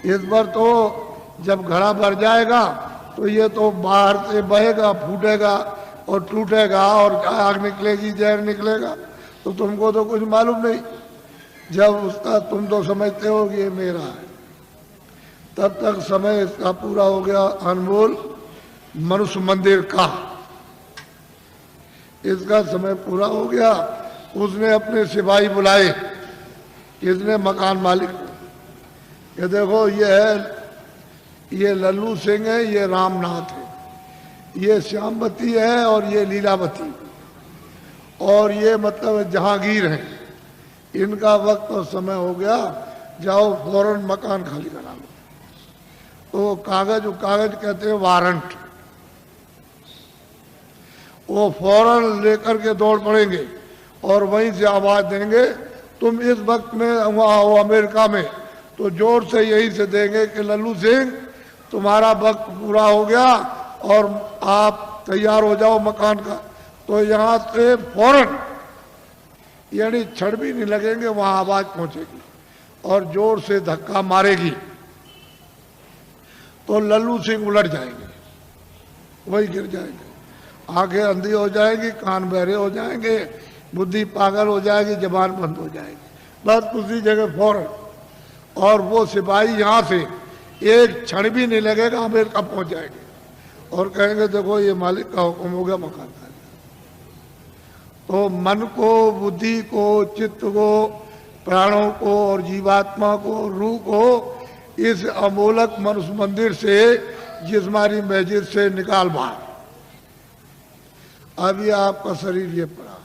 इस बार तो जब घड़ा भर जाएगा तो ये तो बाहर से बहेगा, फूटेगा और टूटेगा और आग निकलेगी, जहर निकलेगा। तो तुमको तो कुछ मालूम नहीं। जब उसका तुम तो समझते हो कि ये मेरा है, तब तक समय इसका पूरा हो गया। अनमोल मनुष्य मंदिर का इसका समय पूरा हो गया। उसने अपने सिपाही बुलाए, किसने? मकान मालिक। ये देखो ये लल्लू सिंह है, ये रामनाथ है, ये श्यामवती है और ये लीलावती, और ये मतलब जहांगीर है। इनका वक्त और समय हो गया, जाओ फौरन मकान खाली करा लो। तो कागज कहते हैं वारंट, वो फौरन लेकर के दौड़ पड़ेंगे और वहीं से आवाज देंगे, तुम इस वक्त में वहां हो अमेरिका में, तो जोर से यहीं से देंगे कि लल्लू सिंह तुम्हारा वक्त पूरा हो गया और आप तैयार हो जाओ मकान का। तो यहाँ से फौरन, यानी क्षण भी नहीं लगेंगे, वहां आवाज पहुंचेगी और जोर से धक्का मारेगी तो लल्लू सिंह उलट जाएंगे, वही गिर जाएंगे, आंखें अंधी हो जाएगी, कान बहरे हो जाएंगे, बुद्धि पागल हो जाएगी, जबान बंद हो जाएगी, बस उसी जगह फौरन। और वो सिपाही यहाँ से एक क्षण भी नहीं लगेगा, अमेरिका पहुंच जाएंगे और कहेंगे देखो ये मालिक का हुक्म हो गया, मकान खाली। तो मन को, बुद्धि को, चित्त को, प्राणों को और जीवात्मा को, रूह को इस अमोलक मनुष्य मंदिर से, जिस्मानी मस्जिद से निकाल बाहर। अब ये आपका शरीर ये पड़ा,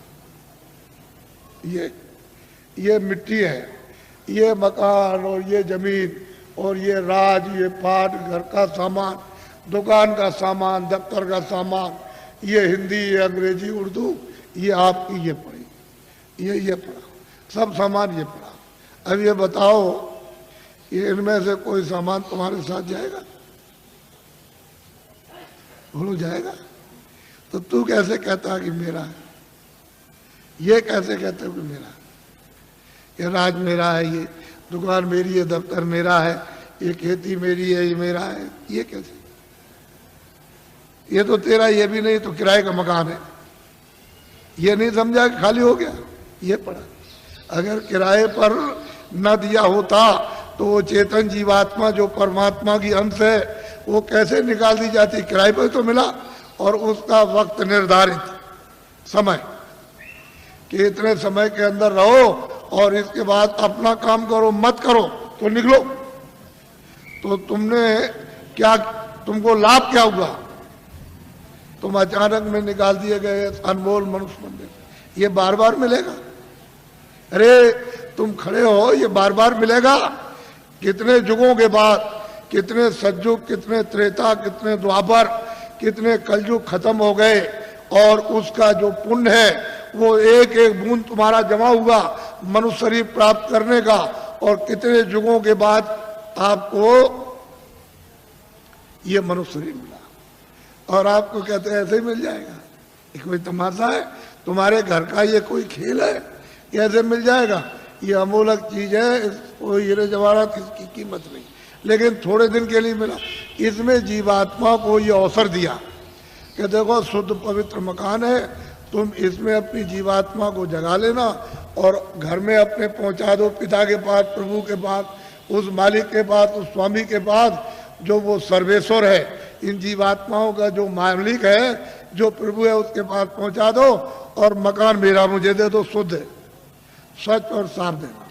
ये मिट्टी है, ये मकान और ये जमीन और ये राज, ये पाट, घर का सामान, दुकान का सामान, दफ्तर का सामान, ये हिंदी, ये अंग्रेजी, उर्दू, ये आपकी ये पड़ी, ये पड़ा, सब सामान ये पड़ा। अब ये बताओ, ये इनमें से कोई सामान तुम्हारे साथ जाएगा? बोलो जाएगा? तो तू कैसे कहता है कि मेरा है? ये कैसे कहते हो कि मेरा है? ये राज मेरा है, ये दुकान मेरी है, दफ्तर मेरा है, ये खेती मेरी है, ये मेरा है, ये कैसे? ये तो तेरा ये भी नहीं, तो किराए का मकान है। ये नहीं समझा कि खाली हो गया, ये पड़ा। अगर किराए पर न दिया होता तो वो चेतन जीवात्मा जो परमात्मा की अंश है, वो कैसे निकाल दी जाती? किराए पर तो मिला और उसका वक्त निर्धारित समय कि इतने समय के अंदर रहो और इसके बाद अपना काम करो, मत करो तो निकलो। तो तुमने क्या, तुमको लाभ क्या हुआ? तुम अचानक में निकाल दिए गए अनमोल मनुष्य मंदिर। ये बार बार मिलेगा? अरे तुम खड़े हो, ये बार बार मिलेगा? कितने युगों के बाद, कितने सतयुग, कितने त्रेता, कितने द्वापर, कितने कलयुग खत्म हो गए और उसका जो पुण्य है वो एक एक बूंद तुम्हारा जमा हुआ मनुष्य शरीर प्राप्त करने का, और कितने युगों के बाद आपको ये मनुष्य शरीर मिला और आपको कहते हैं ऐसे ही मिल जाएगा। ये कोई तमाशा है? तुम्हारे घर का ये कोई खेल है? कैसे मिल जाएगा? ये अमूलक चीज है, कोई हीरे जवाहरात इसकी कीमत नहीं, लेकिन थोड़े दिन के लिए मिला। इसमें जीवात्मा को ये अवसर दिया कि देखो शुद्ध पवित्र मकान है, तुम इसमें अपनी जीवात्मा को जगा लेना और घर में अपने पहुंचा दो पिता के पास, प्रभु के पास, उस मालिक के पास, उस स्वामी के पास जो वो सर्वेश्वर है। इन जीवात्माओं का जो मालिक है, जो प्रभु है, उसके पास पहुंचा दो और मकान मेरा मुझे दे दो, शुद्ध है, सच और साफ देना।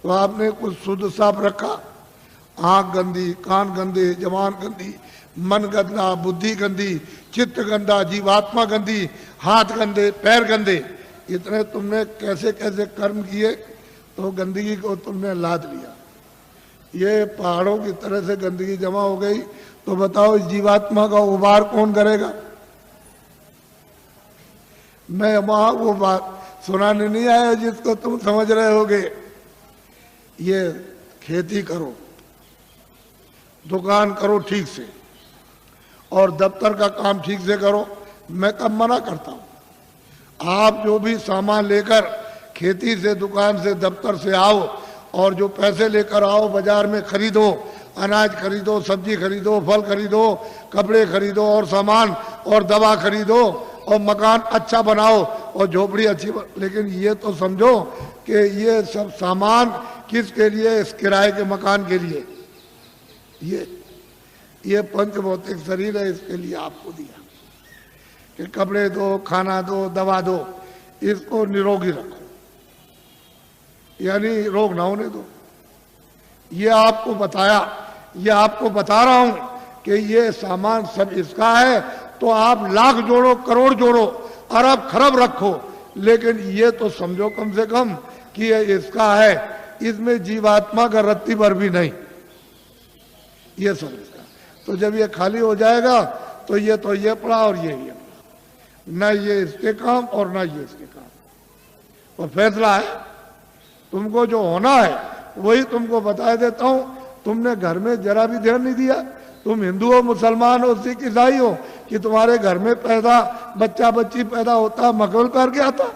तो आपने कुछ शुद्ध साफ रखा, आंख गंदी, कान गंदे, जबान गंदी, मन गंदा, बुद्धि गंदी, चित्त गंदा, जीवात्मा गंदी, हाथ गंदे, पैर गंदे, इतने तुमने कैसे कैसे कर्म किए तो गंदगी को तुमने लाद लिया। ये पहाड़ों की तरह से गंदगी जमा हो गई, तो बताओ इस जीवात्मा का उबार कौन करेगा? मैं वहां वो बात सुनाने नहीं आया जिसको तुम समझ रहे होगे। ये खेती करो, दुकान करो ठीक से और दफ्तर का काम ठीक से करो। मैं कब मना करता हूं? आप जो भी सामान लेकर खेती से, दुकान से, दफ्तर से आओ और जो पैसे लेकर आओ बाजार में खरीदो, अनाज खरीदो, सब्जी खरीदो, फल खरीदो, कपड़े खरीदो और सामान और दवा खरीदो और मकान अच्छा बनाओ और झोपड़ी अच्छी लेकिन ये तो समझो कि ये सब सामान किसके लिए? इस किराए के मकान के लिए। ये पंच भौतिक शरीर है, इसके लिए आपको दिया कि कपड़े दो, खाना दो, दवा दो, इसको निरोगी रखो, यानी रोग ना होने दो। ये आपको बताया, ये आपको बता रहा हूं कि ये सामान सब इसका है, तो आप लाख जोड़ो, करोड़ जोड़ो, अरब खरब रखो, लेकिन ये तो समझो कम से कम कि ये इसका है, इसमें जीवात्मा का रत्ती भर भी नहीं, ये सब इसका। तो जब ये खाली हो जाएगा तो ये पड़ा और ये पड़ा, न ये इसके काम और न ये इसके काम। और फैसला है, तुमको जो होना है वही तुमको बता देता हूं। तुमने घर में जरा भी ध्यान नहीं दिया। तुम हिंदू हो, मुसलमान हो, सिख, ईसाई हो, कि तुम्हारे घर में बच्चा बच्ची पैदा होता मखमल पहन के आता,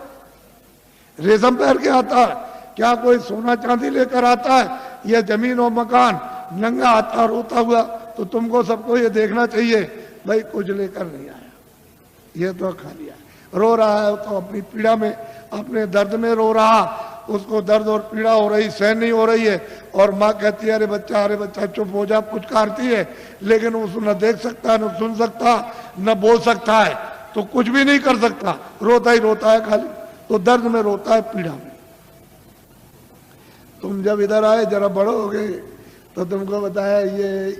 रेशम पहन के आता, क्या कोई सोना चांदी लेकर आता है? यह जमीन और मकान नंगा आता रोता हुआ। तो तुमको सबको ये देखना चाहिए भाई कुछ लेकर नहीं आया, ये तो खा लिया। रो रहा है तो अपनी पीड़ा में, अपने दर्द में रो रहा, उसको दर्द और पीड़ा हो रही, सहन नहीं हो रही है, और माँ कहती है अरे बच्चा चुप हो जा, पुचकारती है, लेकिन उसको न देख सकता, न सुन सकता, न बोल सकता है, तो कुछ भी नहीं कर सकता, रोता ही रोता है खाली। तो दर्द में रोता है, पीड़ा में। तुम जब इधर आए, जरा बड़े हो गए, तो तुमको बताया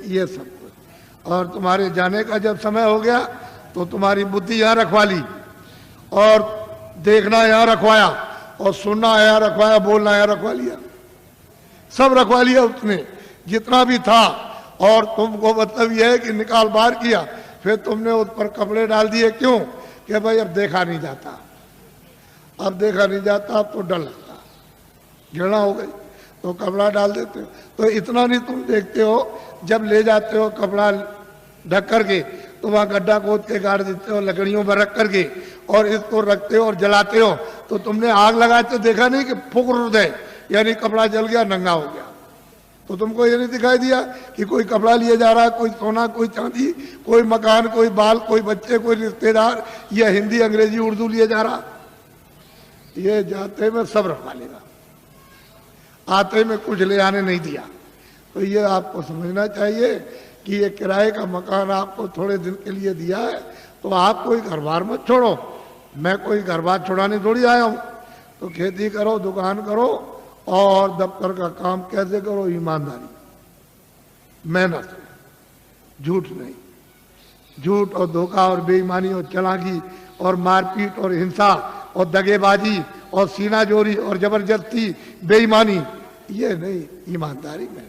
ये सब कुछ। और तुम्हारे जाने का जब समय हो गया तो तुम्हारी बुद्धि यहाँ रखवा ली, और देखना यहाँ रखवाया, और सुनना यहाँ रखवाया, बोलना यहाँ रखवा लिया, सब रखवा लिया उसने जितना भी था। और तुमको मतलब यह है कि निकाल बाहर किया, फिर तुमने उस पर कपड़े डाल दिए। क्यों? कि भाई अब देखा नहीं जाता, अब देखा नहीं जाता, अब तो डर लगता, घृणा हो गई, तो कपड़ा डाल देते हो। तो इतना नहीं तुम देखते हो, जब ले जाते हो कपड़ा ढक करके, तो वहाँ गड्ढा खोद के गाड़ देते हो, लकड़ियों पर रख करके, और इसको रखते हो और जलाते हो। तो तुमने आग लगाते देखा नहीं कि फुक दे, यानी कपड़ा जल गया, नंगा हो गया। तो तुमको ये नहीं दिखाई दिया कि कोई कपड़ा लिए जा रहा है, कोई सोना, कोई चांदी, कोई मकान, कोई बाल, कोई बच्चे, कोई रिश्तेदार, या हिंदी, अंग्रेजी, उर्दू लिए जा रहा? ये जाते में सब रखवा लेगा, आते में कुछ ले आने नहीं दिया। तो ये आपको समझना चाहिए कि ये किराए का मकान आपको थोड़े दिन के लिए दिया है, तो आप कोई घर बार मत छोड़ो। मैं कोई घर बार छोड़ाने थोड़ी आया हूँ। तो खेती करो, दुकान करो, और दफ्तर का काम कैसे करो? ईमानदारी, मेहनत, झूठ नहीं। झूठ और धोखा और बेईमानी और चालाकी और मारपीट और हिंसा और दगेबाजी और सीनाजोरी और जबरदस्ती, बेईमानी, ये नहीं, ईमानदारी, मेहनत।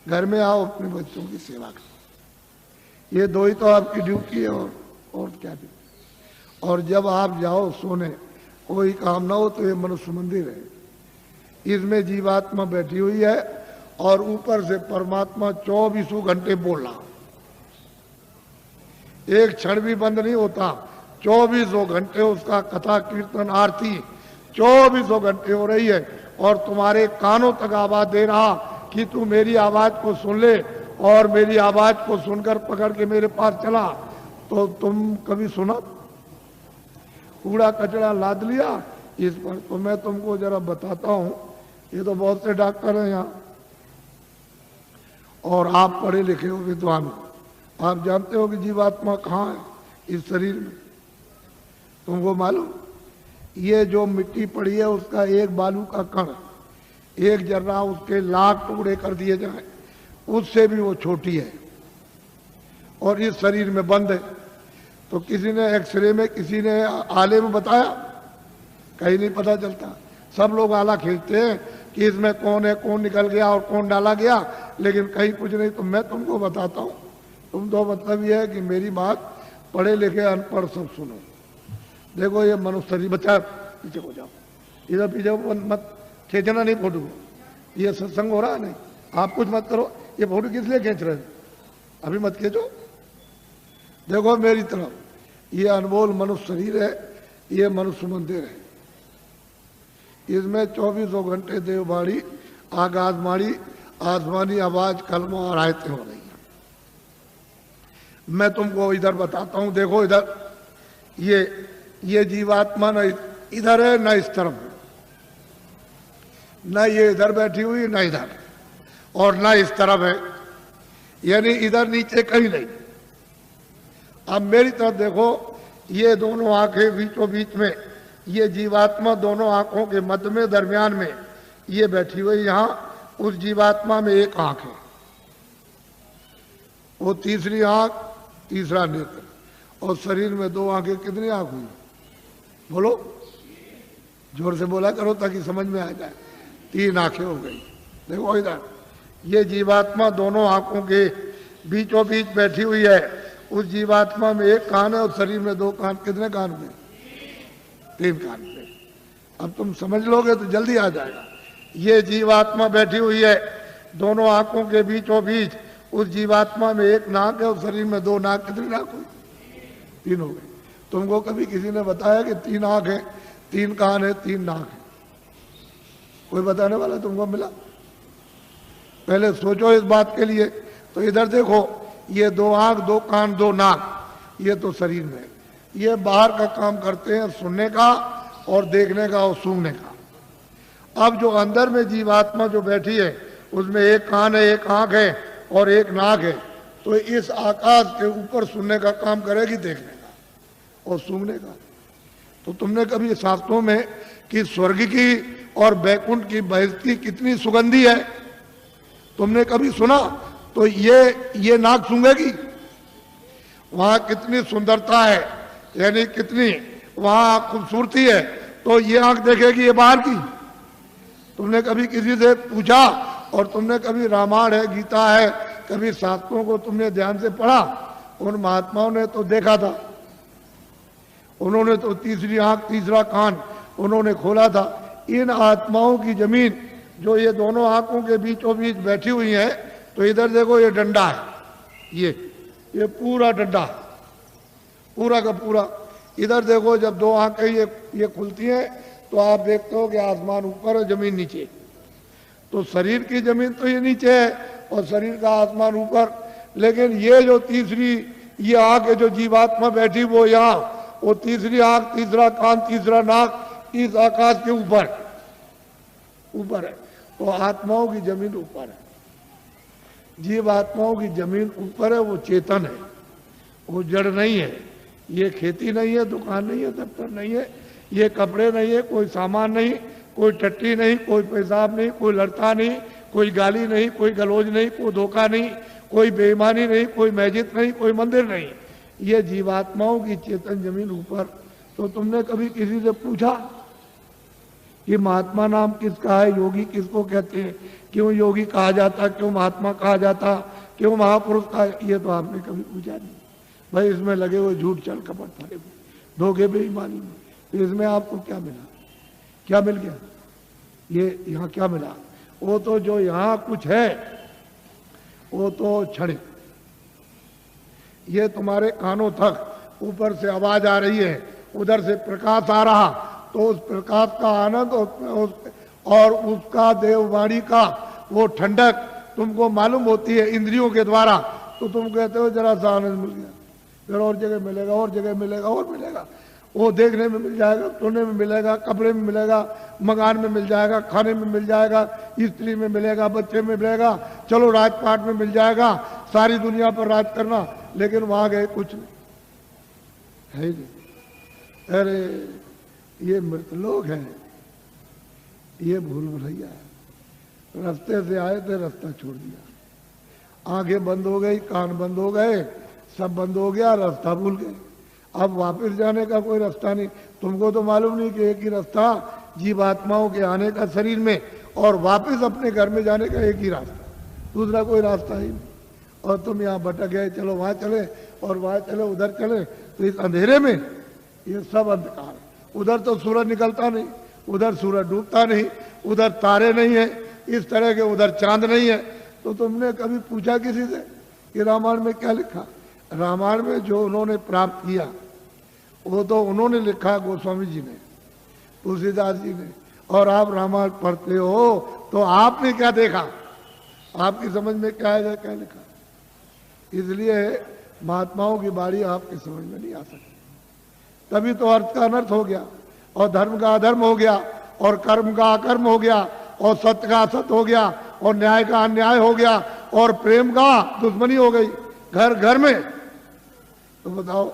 घर में आओ, अपने बच्चों की सेवा करो, ये दो ही तो आपकी ड्यूटी है, और क्या ड्यूटी। और जब आप जाओ सोने, कोई काम ना हो, तो ये मनुष्य मंदिर है, इसमें जीवात्मा बैठी हुई है, और ऊपर से परमात्मा 24 घंटे बोल रहा, एक क्षण भी बंद नहीं होता। 24 घंटे उसका कथा, कीर्तन, आरती 24 घंटे हो रही है, और तुम्हारे कानों तक आवाज दे रहा कि तू मेरी आवाज को सुन ले, और मेरी आवाज को सुनकर पकड़ के मेरे पास चला। तो तुम कभी सुना? कूड़ा कचरा लाद लिया इस पर। तो मैं तुमको जरा बताता हूं, ये तो बहुत से डॉक्टर हैं यहाँ, और आप पढ़े लिखे हो, विद्वान हो, आप जानते हो कि जीवात्मा कहाँ है इस शरीर में। तुमको मालूम, ये जो मिट्टी पड़ी है उसका एक बालू का कण, एक जर्रा उसके लाख टुकड़े कर दिए जाए, उससे भी वो छोटी है, और इस शरीर में बंद है। तो किसी ने एक्सरे में, किसी ने आले में बताया? कहीं नहीं पता चलता। सब लोग आला खींचते हैं कि इसमें कौन है, कौन निकल गया और कौन डाला गया, लेकिन कहीं कुछ नहीं। तो मैं तुमको बताता हूँ, तुम तो मतलब ये है कि मेरी बात पढ़े लिखे अनपढ़ सब सुनो। देखो ये मनुष्य शरीर, बच्चा पीछे हो जाओ, इधर पीछे मत खींचना नहीं फोटो, ये सत्संग हो रहा है नहीं, आप कुछ मत करो। ये फोटो किस लिए खींच रहे हैं? अभी मत खींचो। देखो मेरी तरफ, ये अनमोल मनुष्य शरीर है, ये मनुष्य मंदिर है, इसमें 24 घंटे देववाणी आसमानी आवाज, कलमा और आयतें हो रही हैं। मैं तुमको इधर बताता हूं, देखो इधर ये जीवात्मा न इधर है न इस तरफ है, न ये इधर बैठी हुई न इधर, और न इस तरफ है, यानी इधर नीचे कहीं नहीं। अब मेरी तरफ देखो, ये दोनों आंखें बीचों बीच में, ये जीवात्मा दोनों आंखों के मध्य में, दरमियान में ये बैठी हुई। यहां उस जीवात्मा में एक आंख है, वो तीसरी आंख, तीसरा नेत्र, और शरीर में दो आंखें। कितनी आंख हुई? बोलो, जोर से बोला करो ताकि समझ में आ जाए। 3 आंखें हो गई। देखो इधर ये जीवात्मा दोनों आंखों के बीचों बीच बैठी हुई है। उस जीवात्मा में एक कान है और शरीर में 2 कान। कितने कान में? 3 कान में। अब तुम समझ लोगे तो जल्दी आ जाएगा। ये जीवात्मा बैठी हुई है दोनों आंखों के बीचों बीच। उस जीवात्मा में एक नाक है और शरीर में 2 नाक। कितनी नाक हुई? 3 हो गई। तुमको कभी किसी ने बताया कि 3 आंख है, 3 कान है, 3 नाक है? कोई बताने वाला तुमको मिला? पहले सोचो इस बात के लिए। तो इधर देखो, ये 2 आंख, 2 कान, 2 नाक, ये तो शरीर में। ये बाहर का काम करते हैं, सुनने का और देखने का और सूंघने का। अब जो अंदर में जीवात्मा जो बैठी है, उसमें एक कान है, एक आंख है और एक नाक है। तो इस आकाश के ऊपर सुनने का काम करेगी, देखने का और सूंघने का। तो तुमने कभी शास्त्रों में कि स्वर्ग की और बैकुंठ की बहिष्ठी कितनी सुगंधी है, तुमने कभी सुना? तो ये नाक सूंघेगी। वहां कितनी सुंदरता है, यानी कितनी वहां खूबसूरती है, तो ये आंख देखेगी ये बाहर की। तुमने कभी किसी से पूछा, और तुमने कभी रामायण है, गीता है, कभी शास्त्रों को तुमने ध्यान से पढ़ा? उन महात्माओं ने तो देखा था, उन्होंने तो तीसरी आंख, तीसरा कान उन्होंने खोला था। इन आत्माओं की जमीन जो ये दोनों आंखों के बीचों बीच बैठी हुई है, तो इधर देखो ये डंडा है, ये पूरा डंडा, पूरा का पूरा। इधर देखो, जब 2 आंखें ये खुलती हैं तो आप देखते हो कि आसमान ऊपर है, जमीन नीचे। तो शरीर की जमीन तो ये नीचे है और शरीर का आसमान ऊपर। लेकिन ये जो तीसरी ये आंख है जो जीवात्मा बैठी, वो यहाँ, वो तीसरी आंख, तीसरा कान, तीसरा नाक इस आकाश के ऊपर है। तो आत्माओं की जमीन ऊपर है, जीवात्माओं की जमीन ऊपर है। वो चेतन है, वो जड़ नहीं है। ये खेती नहीं है, दुकान नहीं है, दफ्तर नहीं है, ये कपड़े नहीं है, कोई सामान नहीं, कोई टट्टी नहीं, कोई पेशाब नहीं, कोई लड़ता नहीं, कोई गाली नहीं, कोई गलोज नहीं, कोई धोखा नहीं, कोई बेईमानी नहीं, कोई मस्जिद नहीं, कोई मंदिर नहीं। ये जीवात्माओं की चेतन जमीन ऊपर। तो तुमने कभी किसी से पूछा कि महात्मा नाम किसका है, योगी किसको कहते हैं, क्यों योगी कहा जाता, क्यों महात्मा कहा जाता, क्यों महापुरुष कहा? ये तो आपने कभी पूछा नहीं। भाई इसमें लगे हुए झूठ, चल कपट, फरे धोखे, बेईमानी में। तो इसमें आपको क्या मिला? क्या मिल गया? ये यहाँ क्या मिला? वो तो जो यहाँ कुछ है वो तो क्षणिक। ये तुम्हारे कानों तक ऊपर से आवाज आ रही है, उधर से प्रकाश आ रहा, तो उस प्रकाश का आनंद और उसका देववाणी का वो ठंडक तुमको मालूम होती है इंद्रियों के द्वारा। तो तुम कहते हो जरा सा आनंद मिल गया, फिर और जगह मिलेगा, और जगह मिलेगा, और मिलेगा। वो देखने में मिल जाएगा, सोने में मिलेगा, कपड़े में मिलेगा, मकान में मिल जाएगा, खाने में मिल जाएगा, स्त्री में मिलेगा, बच्चे में मिलेगा, चलो राजपाट में मिल जाएगा, सारी दुनिया पर राज करना। लेकिन वहां गए कुछ नहीं है ही नहीं। अरे ये मृत लोग हैं, ये भूल भुलैया है। रास्ते से आए थे, रास्ता छोड़ दिया, आंखें बंद हो गई, कान बंद हो गए, सब बंद हो गया, रास्ता भूल गए। अब वापस जाने का कोई रास्ता नहीं। तुमको तो मालूम नहीं कि एक ही रास्ता जीवात्माओं के आने का शरीर में, और वापस अपने घर में जाने का एक ही रास्ता, दूसरा कोई रास्ता ही नहीं। और तुम यहाँ भटक गए, चलो वहां चले और वहां चले, उधर चले। तो इस अंधेरे में ये सब अंधकार है। उधर तो सूरज निकलता नहीं, उधर सूरज डूबता नहीं, उधर तारे नहीं है, इस तरह के उधर चांद नहीं है। तो तुमने कभी पूछा किसी से कि रामायण में क्या लिखा? रामायण में जो उन्होंने प्राप्त किया वो तो उन्होंने लिखा, गोस्वामी जी ने, तुलसीदास जी ने। और आप रामायण पढ़ते हो, तो आपने क्या देखा, आपकी समझ में क्या आएगा, क्या लिखा। इसलिए महात्माओं की बाणी आपकी समझ में नहीं आ सकती। तभी तो अर्थ का अनर्थ हो गया, और धर्म का अधर्म हो गया, और कर्म का अकर्म हो गया, और सत्य का असत हो गया, और न्याय का अन्याय हो गया, और प्रेम का दुश्मनी हो गई घर घर में। तो बताओ,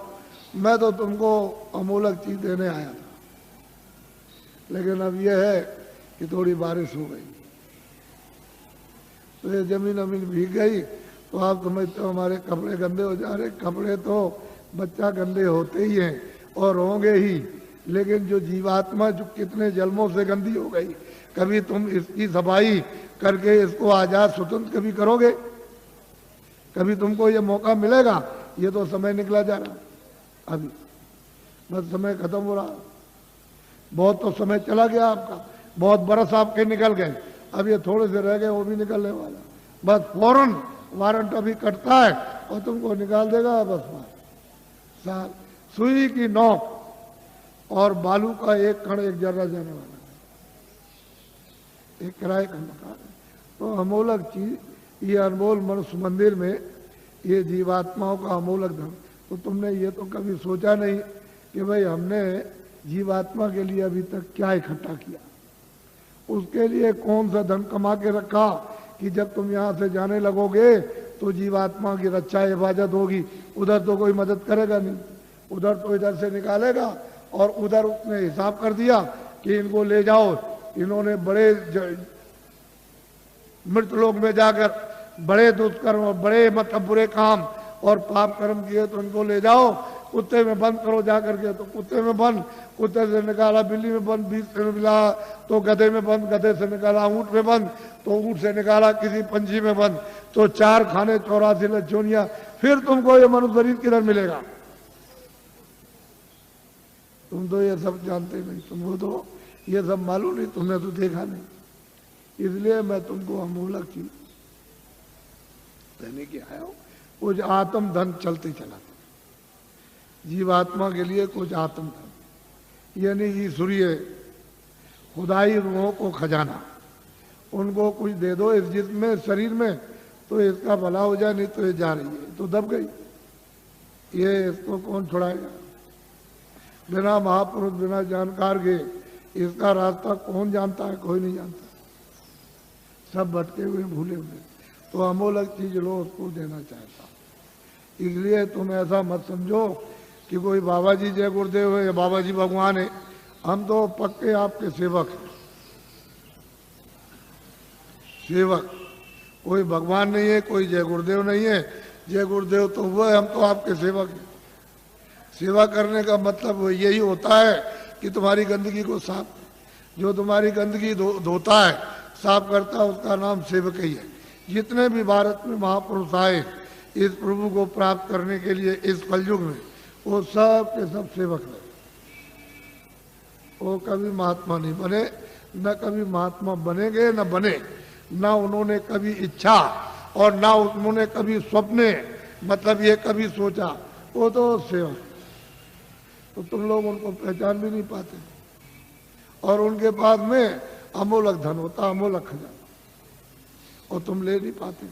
मैं तो तुमको अमूलक चीज देने आया था, लेकिन अब यह है कि थोड़ी बारिश हो गई तो ये जमीन अमीन भीग गई, तो आप समझते हो हमारे कपड़े गंदे हो जा रहे। कपड़े तो बच्चा गंदे होते ही हैं और होंगे ही, लेकिन जो जीवात्मा जो कितने जन्मों से गंदी हो गई, कभी तुम इसकी सफाई करके इसको आजाद स्वतंत्र कभी करोगे? कभी तुमको ये मौका मिलेगा? ये तो समय निकला जा रहा, अभी बस समय खत्म हो रहा। बहुत तो समय चला गया आपका, बहुत बरस आपके निकल गए, अब ये थोड़े से रह गए, वो भी निकलने वाला। बस फौरन वारंट अभी कटता है और तुमको निकाल देगा। बस साल सुई की नोक और बालू का एक कण एक जर्रा जाने वाला है, एक किराए का मकान है। तो अमूलक चीज, ये अनमोल मनुष्य मंदिर में ये जीवात्माओं का अमूलक धन। तो तुमने ये तो कभी सोचा नहीं कि भाई हमने जीवात्मा के लिए अभी तक क्या इकट्ठा किया, उसके लिए कौन सा धन कमा के रखा कि जब तुम यहाँ से जाने लगोगे तो जीवात्मा की रक्षा हिफाजत होगी। उधर तो कोई मदद करेगा नहीं, उधर तो इधर से निकालेगा, और उधर उसने हिसाब कर दिया कि इनको ले जाओ, इन्होंने बड़े मृत लोक में जाकर बड़े दुष्कर्म और बड़े मतलब बुरे काम और पाप कर्म किए, तो इनको ले जाओ, कुत्ते में बंद करो जाकर के। तो कुत्ते में बंद, कुत्ते से निकाला बिल्ली में बंद, बीच से मिला तो गधे में बंद, गधे से निकाला ऊंट में बंद, तो ऊंट से निकाला किसी पंछी में बंद, तो 4 खाने 84 लज्जोनिया। फिर तुमको ये मनुष्य शरीर किधर मिलेगा? तुम तो ये सब जानते नहीं, तुमको तो ये सब मालूम नहीं, तुमने तो देखा नहीं। इसलिए मैं तुमको अमूलक चीज देने के आया हूं। कुछ आत्म धन चलते चला, जीवात्मा के लिए कुछ आत्म धन, यानी ईश्वरीय खुदाई रूहों को खजाना, उनको कुछ दे दो इस जिस्म में, शरीर में, तो इसका भला हो जाए। नहीं तो ये जा रही है तो दब गई, ये इसको कौन छुड़ाएगा? बिना महापुरुष, बिना जानकार के इसका रास्ता कौन जानता है? कोई नहीं जानता, सब भटके हुए भूले हुए। तो अमूलक चीज लो, उसको देना चाहता। इसलिए तुम ऐसा मत समझो कि कोई बाबा जी जय गुरुदेव है या बाबा जी भगवान है। हम तो पक्के आपके सेवक हैं, सेवक। कोई भगवान नहीं है, कोई जय गुरुदेव नहीं है। जय गुरुदेव तो वो है, हम तो आपके सेवक हैं। सेवा करने का मतलब यही होता है कि तुम्हारी गंदगी को साफ, जो तुम्हारी गंदगी धोता है, साफ करता है, उसका नाम सेवक ही है। जितने भी भारत में महापुरुष आए इस प्रभु को प्राप्त करने के लिए इस कलयुग में, वो सब के सब सेवक रहे। वो कभी महात्मा नहीं बने, न कभी महात्मा बनेंगे, न बने, न उन्होंने कभी इच्छा और न उन्होंने कभी स्वप्ने मतलब ये कभी सोचा। वो तो सेवक। तो तुम लोग उनको पहचान भी नहीं पाते, और उनके पास में अमूलक धन होता, अमूलक खजाना, और तुम ले नहीं पाते।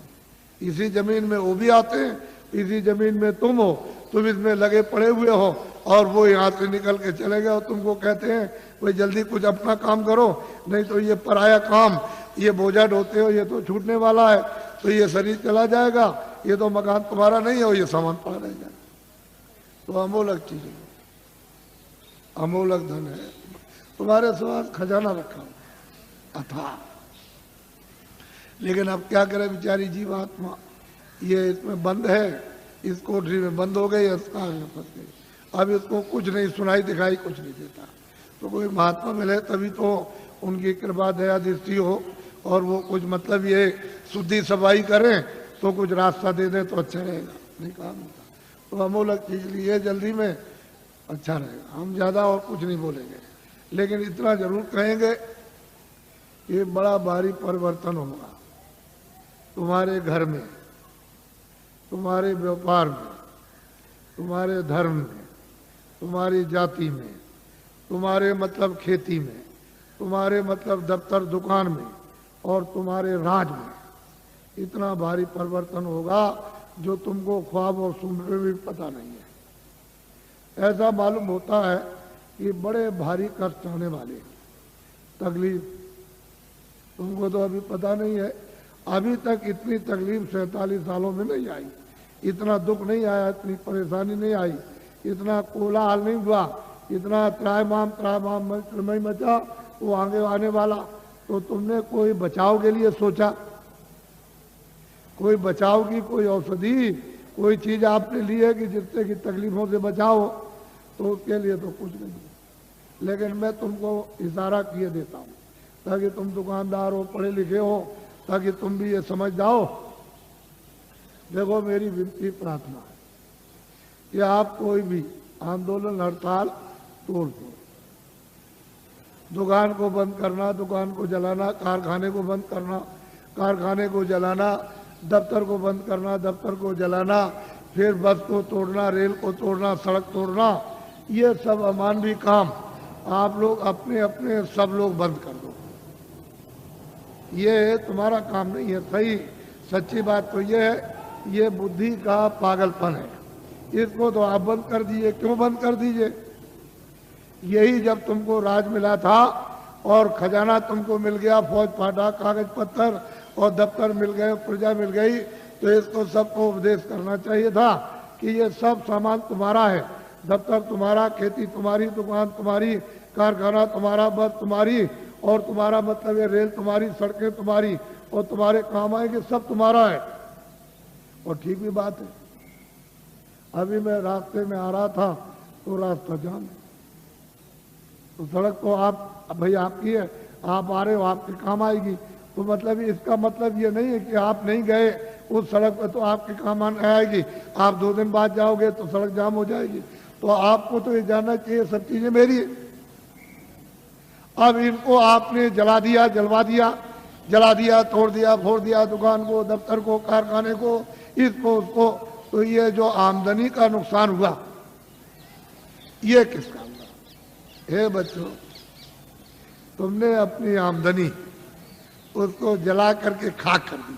इसी जमीन में वो भी आते हैं, इसी जमीन में तुम हो, तुम इसमें लगे पड़े हुए हो, और वो यहाँ से निकल के चले गए और तुमको कहते हैं भाई जल्दी कुछ अपना काम करो, नहीं तो ये पराया काम, ये बोझा ढोते हो, ये तो छूटने वाला है, तो ये शरीर चला जाएगा, ये तो मकान तुम्हारा नहीं है, ये सामान पड़ा रहेगा। तो अमूलक चीज है, अमूलक धन है, तुम्हारे साथ खजाना रखा अथाह। लेकिन अब क्या करे बेचारी जीवात्मा, ये इसमें बंद है, इस कोठरी में बंद हो गई, इसका फंस गई। अब इसको कुछ नहीं सुनाई दिखाई, कुछ नहीं देता। तो कोई महात्मा मिले तभी तो उनकी कृपा दया दृष्टि हो, और वो कुछ मतलब ये शुद्धि सफाई करें तो कुछ रास्ता दे दे तो अच्छा रहेगा, नहीं काम होता। तो अमूलक चीज लिए जल्दी में अच्छा रहेगा। हम ज़्यादा और कुछ नहीं बोलेंगे, लेकिन इतना जरूर कहेंगे, ये बड़ा भारी परिवर्तन होगा तुम्हारे घर में, तुम्हारे व्यापार में, तुम्हारे धर्म में, तुम्हारी जाति में, तुम्हारे मतलब खेती में, तुम्हारे मतलब दफ्तर दुकान में, और तुम्हारे राज में इतना भारी परिवर्तन होगा जो तुमको ख्वाब और सुन में भी पता नहीं है। ऐसा मालूम होता है कि बड़े भारी कष्ट आने वाले, तकलीफ तुमको तो अभी पता नहीं है। अभी तक इतनी तकलीफ 47 सालों में नहीं आई, इतना दुख नहीं आया, इतनी परेशानी नहीं आई, इतना कोलाहल नहीं हुआ, इतना त्रायमाम नहीं मचा वो आगे आने वाला। तो तुमने कोई बचाव के लिए सोचा, कोई बचाव की कोई औषधि, कोई चीज आपने ली है कि जिससे कि तकलीफों से बचाओ? तो उसके लिए तो कुछ नहीं। लेकिन मैं तुमको इशारा किए देता हूँ ताकि तुम दुकानदार हो, पढ़े लिखे हो, ताकि तुम भी ये समझ जाओ। देखो मेरी विनती प्रार्थना है कि आप कोई भी आंदोलन हड़ताल तोड़ दो। दुकान को बंद करना, दुकान को जलाना, कारखाने को बंद करना, कारखाने को जलाना, दफ्तर को बंद करना, दफ्तर को जलाना, फिर बस को तोड़ना, रेल को तोड़ना, सड़क तोड़ना, ये सब अमानवीय काम आप लोग अपने अपने सब लोग बंद कर दो। ये तुम्हारा काम नहीं है। सही सच्ची बात तो ये है, ये बुद्धि का पागलपन है। इसको तो आप बंद कर दीजिए। क्यों बंद कर दीजिए? यही जब तुमको राज मिला था और खजाना तुमको मिल गया, फौज फाटा, कागज पत्थर और दफ्तर मिल गए, प्रजा मिल गई, तो इसको सबको उपदेश करना चाहिए था कि ये सब सामान तुम्हारा है। दफ्तर तुम्हारा, खेती तुम्हारी, दुकान तुम्हारी, कारखाना तुम्हारा, बस तुम्हारी, और तुम्हारा मतलब ये रेल तुम्हारी, सड़कें तुम्हारी, और तुम्हारे काम आएंगे, सब तुम्हारा है। और ठीक भी बात है। अभी मैं रास्ते में आ रहा था तो रास्ता जाम है, तो सड़क तो आप भाई आपकी है, आप आ रहे हो, आपके काम आएगी। तो मतलब इसका मतलब ये नहीं है कि आप नहीं गए उस सड़क पर तो आपके काम आएगी, आप 2 दिन बाद जाओगे तो सड़क जाम हो जाएगी। तो आपको तो ये जानना चाहिए सब चीजें मेरी है। अब इनको आपने जला दिया, जलवा दिया, जला दिया, तोड़ दिया, फोड़ दिया, दुकान को, दफ्तर को, कारखाने को, इसको उसको, तो ये जो आमदनी का नुकसान हुआ ये किसका हुआ? हे बच्चों, तुमने अपनी आमदनी उसको जला करके खाक कर दी,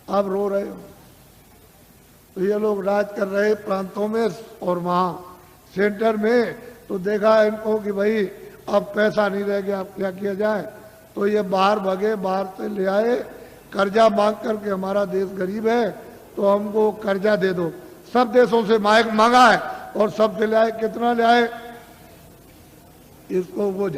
अब रो रहे हो। तो ये लोग राज कर रहे प्रांतों में और वहां सेंटर में, तो देखा इनको कि भाई अब पैसा नहीं रह गया, अब क्या किया जाए? तो ये बाहर भगे, बाहर से ले आए कर्जा मांग करके, हमारा देश गरीब है तो हमको कर्जा दे दो। सब देशों से मांगा है और सब से ले आए। कितना ले आए? इसको वो